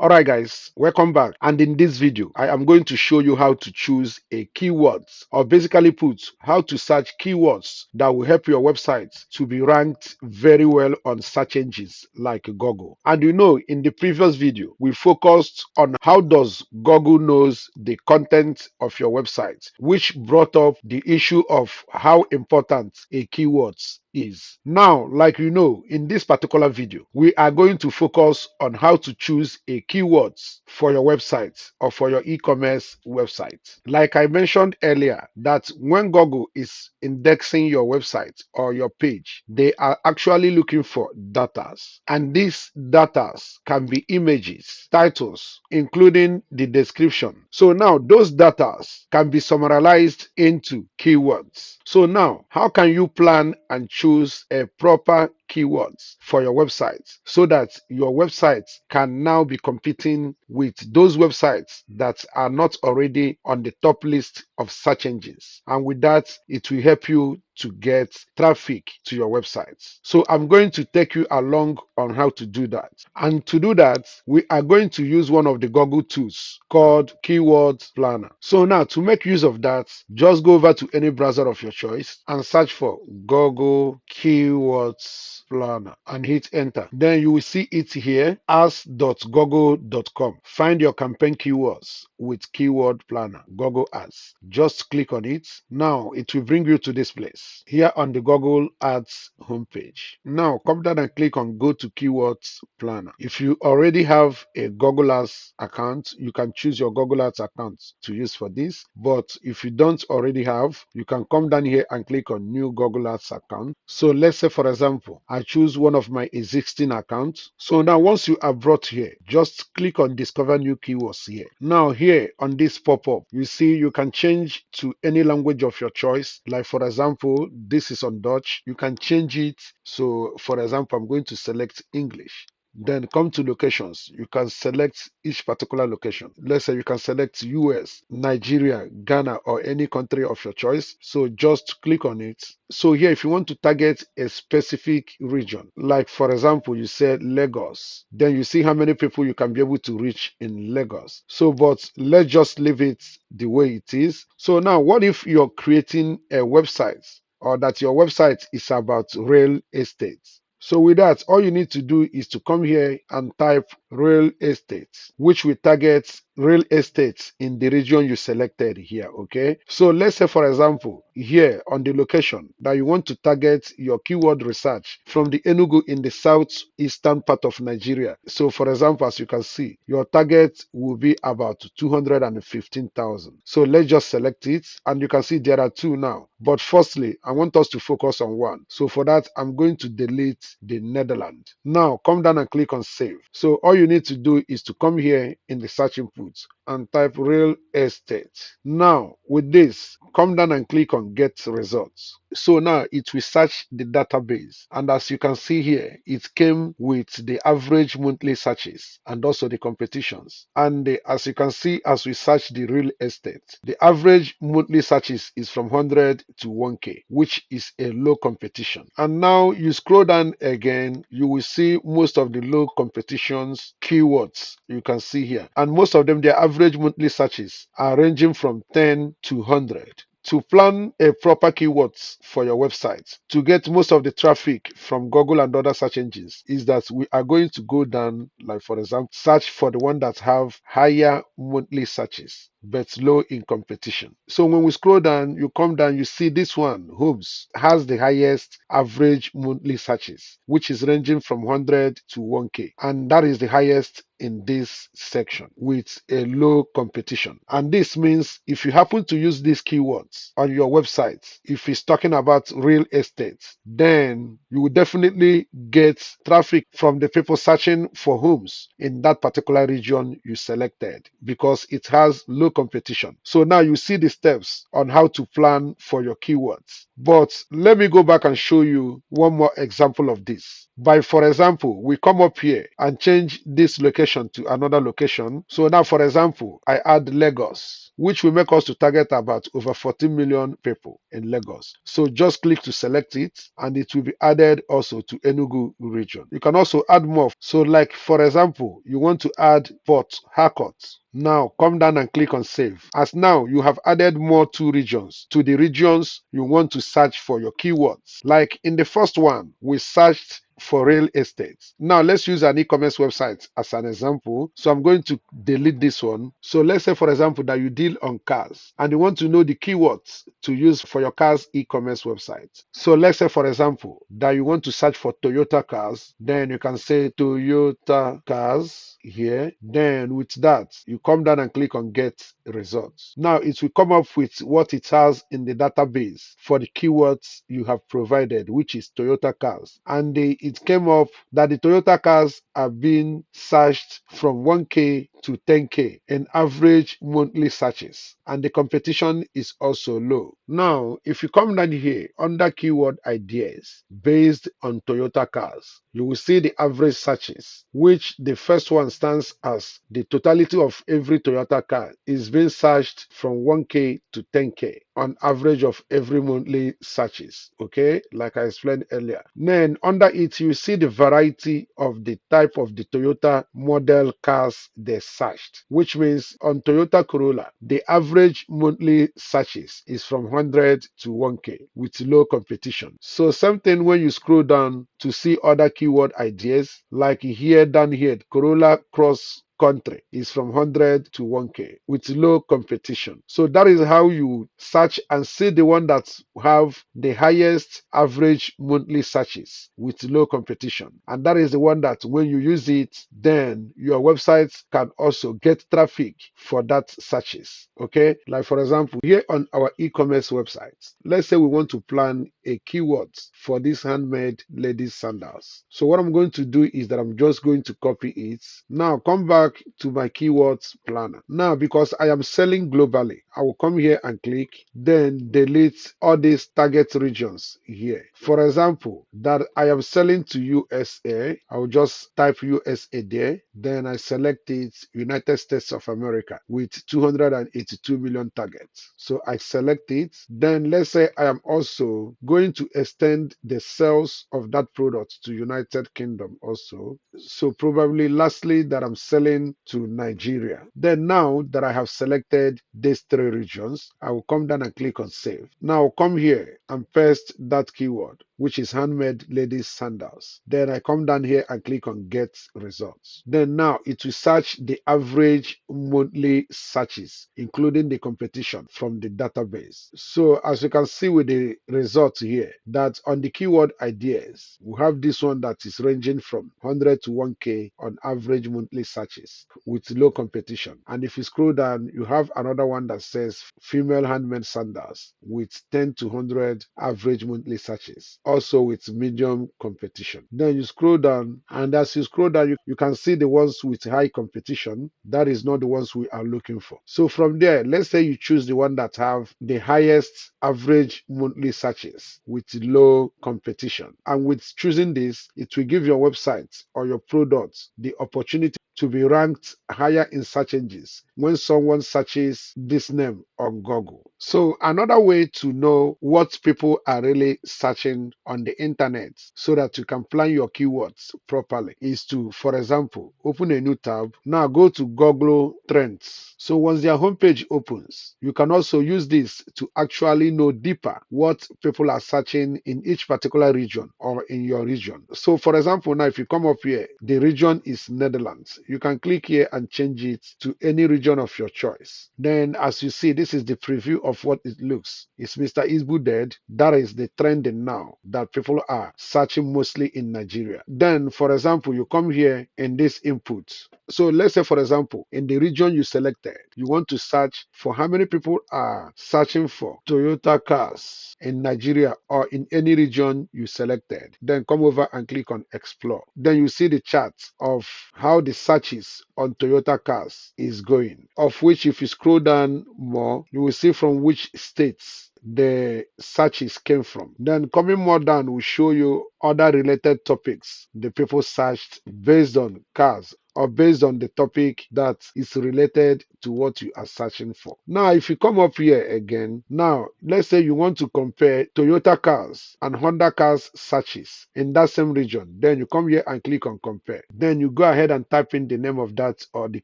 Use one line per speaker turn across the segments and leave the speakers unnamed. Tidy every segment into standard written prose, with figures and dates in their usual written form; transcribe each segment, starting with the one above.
Alright guys, welcome back, and in this video I am going to show you how to choose a keywords, or basically put how to search keywords that will help your website to be ranked very well on search engines like Google. And in the previous video we focused on how does Google knows the content of your website, which brought up the issue of how important a keywords is. Now, like in this particular video, we are going to focus on how to choose a keywords for your website or for your e-commerce website. Like I mentioned earlier, that when Google is indexing your website or your page, they are actually looking for datas, and these datas can be images, titles, including the description. So now those datas can be summarized into keywords. So now, how can you plan and choose a proper keywords for your website so that your website can now be competing with those websites that are not already on the top list of search engines? And with that, it will help you to get traffic to your website. So I'm going to take you along on how to do that. And to do that, we are going to use one of the Google tools called Keywords Planner. So now, to make use of that, just go over to any browser of your choice and search for Google Keywords Planner and hit enter. Then you will see it here as.google.com. Find your campaign keywords with Keyword Planner, Google Ads. Just click on it. Now it will bring you to this place here on the Google Ads homepage. Now come down and click on Go to Keywords Planner. If you already have a Google Ads account, you can choose your Google Ads account to use for this. But if you don't already have, you can come down here and click on New Google Ads account. So let's say, for example, I choose one of my existing accounts. So now once you are brought here, just click on Discover New Keywords here. Now here on this pop-up, you see you can change to any language of your choice. Like for example, this is on Dutch. You can change it. So for example, I'm going to select English. Then come to locations. You can select each particular location. Let's say you can select US, Nigeria, Ghana, or any country of your choice. So just click on it. So here, if you want to target a specific region, like for example, you said Lagos, then you see how many people you can be able to reach in Lagos. So, but let's just leave it the way it is. So now, what if you're creating a website, or that your website is about real estate? So with that, all you need to do is to come here and type real estate, which will target real estate in the region you selected here. Okay, so let's say for example here on the location that you want to target your keyword research from the Enugu in the southeastern part of Nigeria. So for example, as you can see, your target will be about 215,000. So let's just select it, and you can see there are two now, but firstly I want us to focus on one. So for that, I'm going to delete the Netherlands. Now come down and click on save. So all you need to do is to come here in the search input and type real estate. Now with this, come down and click on get results. So now it will search the database, and as you can see here, it came with the average monthly searches and also the competitions. And as you can see, as we search the real estate, the average monthly searches is from 100 to 1k, which is a low competition. And now you scroll down again, you will see most of the low competitions keywords you can see here, and most of them, their average monthly searches are ranging from 10 to 100. To plan a proper keywords for your website to get most of the traffic from Google and other search engines is that we are going to go down, like for example, search for the one that have higher monthly searches but low in competition. So when we scroll down, you come down, you see this one, homes, has the highest average monthly searches, which is ranging from 100 to 1k, and that is the highest in this section with a low competition. And this means if you happen to use these keywords on your website, if it's talking about real estate, then you will definitely get traffic from the people searching for homes in that particular region you selected, because it has low competition. So now you see the steps on how to plan for your keywords. But let me go back and show you one more example of this. By, for example, we come up here and change this location to another location. So now, for example, I add Lagos, which will make us to target about over 14 million people in Lagos. So just click to select it and it will be added also to Enugu region. You can also add more. So like, for example, you want to add Port Harcourt. Now come down and click on save. As now you have added more two regions to the regions you want to search for your keywords. Like in the first one, we searched for real estate. Now let's use an e-commerce website as an example. So I'm going to delete this one. So let's say, for example, that you deal on cars and you want to know the keywords to use for your car's e-commerce website. So let's say, for example, that you want to search for Toyota cars. Then you can say Toyota cars here. Then with that, you come down and click on get results. Now it will come up with what it has in the database for the keywords you have provided, which is Toyota cars. And it came up that the Toyota cars are being searched from 1K to 10K in average monthly searches, and the competition is also low. Now, if you come down here under keyword ideas based on Toyota cars, you will see the average searches, which the first one stands as the totality of every Toyota car is being searched from 1K to 10K on average of every monthly searches. Okay, like I explained earlier. Then under it, you see the variety of the type of the Toyota model cars they searched, which means on Toyota Corolla, the average monthly searches is from 100 to 1K with low competition. So same thing when you scroll down to see other keyword ideas, like here down here, Corolla Cross country is from 100 to 1K with low competition. So that is how you search and see the one that have the highest average monthly searches with low competition. And that is the one that when you use it, then your website can also get traffic for that searches. Okay, like for example, here on our e-commerce website, let's say we want to plan a keywords for this handmade ladies sandals. So what I'm going to do is that I'm just going to copy it. Now come back to my keywords planner. Now because I am selling globally, I will come here and click, then delete all these target regions here. For example, that I am selling to USA, I will just type USA there, then I select it United States of America with 282 million targets. So I select it. Then let's say I am also going to extend the sales of that product to United Kingdom also. So probably lastly that I'm selling to Nigeria. Then now that I have selected these three regions, I will come down and click on save. Now I'll come here and paste that keyword, which is handmade ladies sandals. Then I come down here and click on get results. Then now it will search the average monthly searches, including the competition from the database. So as you can see with the results here, that on the keyword ideas, we have this one that is ranging from 100 to 1K on average monthly searches with low competition. And if you scroll down, you have another one that says female handmade sandals with 10 to 100 average monthly searches, also with medium competition. Then you scroll down, and as you scroll down, you can see the ones with high competition. That is not the ones we are looking for. So from there, let's say you choose the one that have the highest average monthly searches with low competition. And with choosing this, it will give your website or your products the opportunity to be ranked higher in search engines when someone searches this name on Google. So another way to know what people are really searching on the internet so that you can plan your keywords properly is to, for example, open a new tab. Now go to Google Trends. So once their homepage opens, you can also use this to actually know deeper what people are searching in each particular region or in your region. So for example, now if you come up here, the region is Netherlands. You can click here and change it to any region of your choice. Then as you see, this is the preview of what it looks. Is Mr. Isbu dead? That is the trending now that people are searching mostly in Nigeria. Then for example, you come here in this input. So let's say for example, in the region you selected, you want to search for how many people are searching for Toyota cars in Nigeria or in any region you selected. Then come over and click on explore. Then you see the chart of how the searches on Toyota cars is going, of which if you scroll down more, you will see from which states the searches came from. Then coming more down will show you other related topics the people searched based on cars or based on the topic that is related to what you are searching for. Now, if you come up here again, now let's say you want to compare Toyota cars and Honda cars searches in that same region. Then you come here and click on compare. Then you go ahead and type in the name of that or the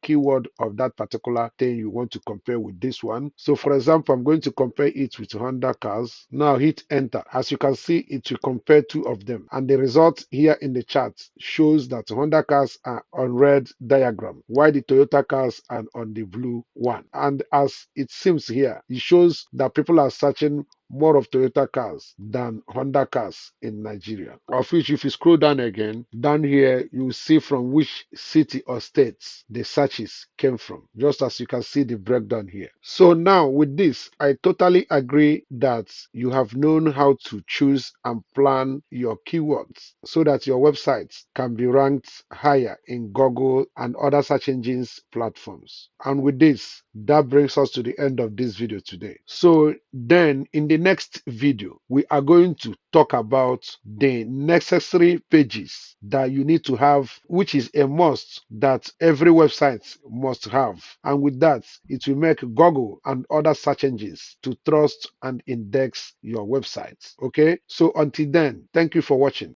keyword of that particular thing you want to compare with this one. So for example, I'm going to compare it with Honda cars. Now hit enter. As you can see, it will compare two of them. And the result here in the chart shows that Honda cars are on red diagram, while the Toyota cars are on the blue one. And as it seems here, it shows that people are searching more of Toyota cars than Honda cars in Nigeria. Of which, if you scroll down again, down here, you will see from which city or states the searches came from, just as you can see the breakdown here. So now with this, I totally agree that you have known how to choose and plan your keywords so that your websites can be ranked higher in Google and other search engines platforms. And with this, that brings us to the end of this video today. So then in the next video, we are going to talk about the necessary pages that you need to have, which is a must that every website must have. And with that, it will make Google and other search engines to trust and index your websites. Okay, so until then, thank you for watching.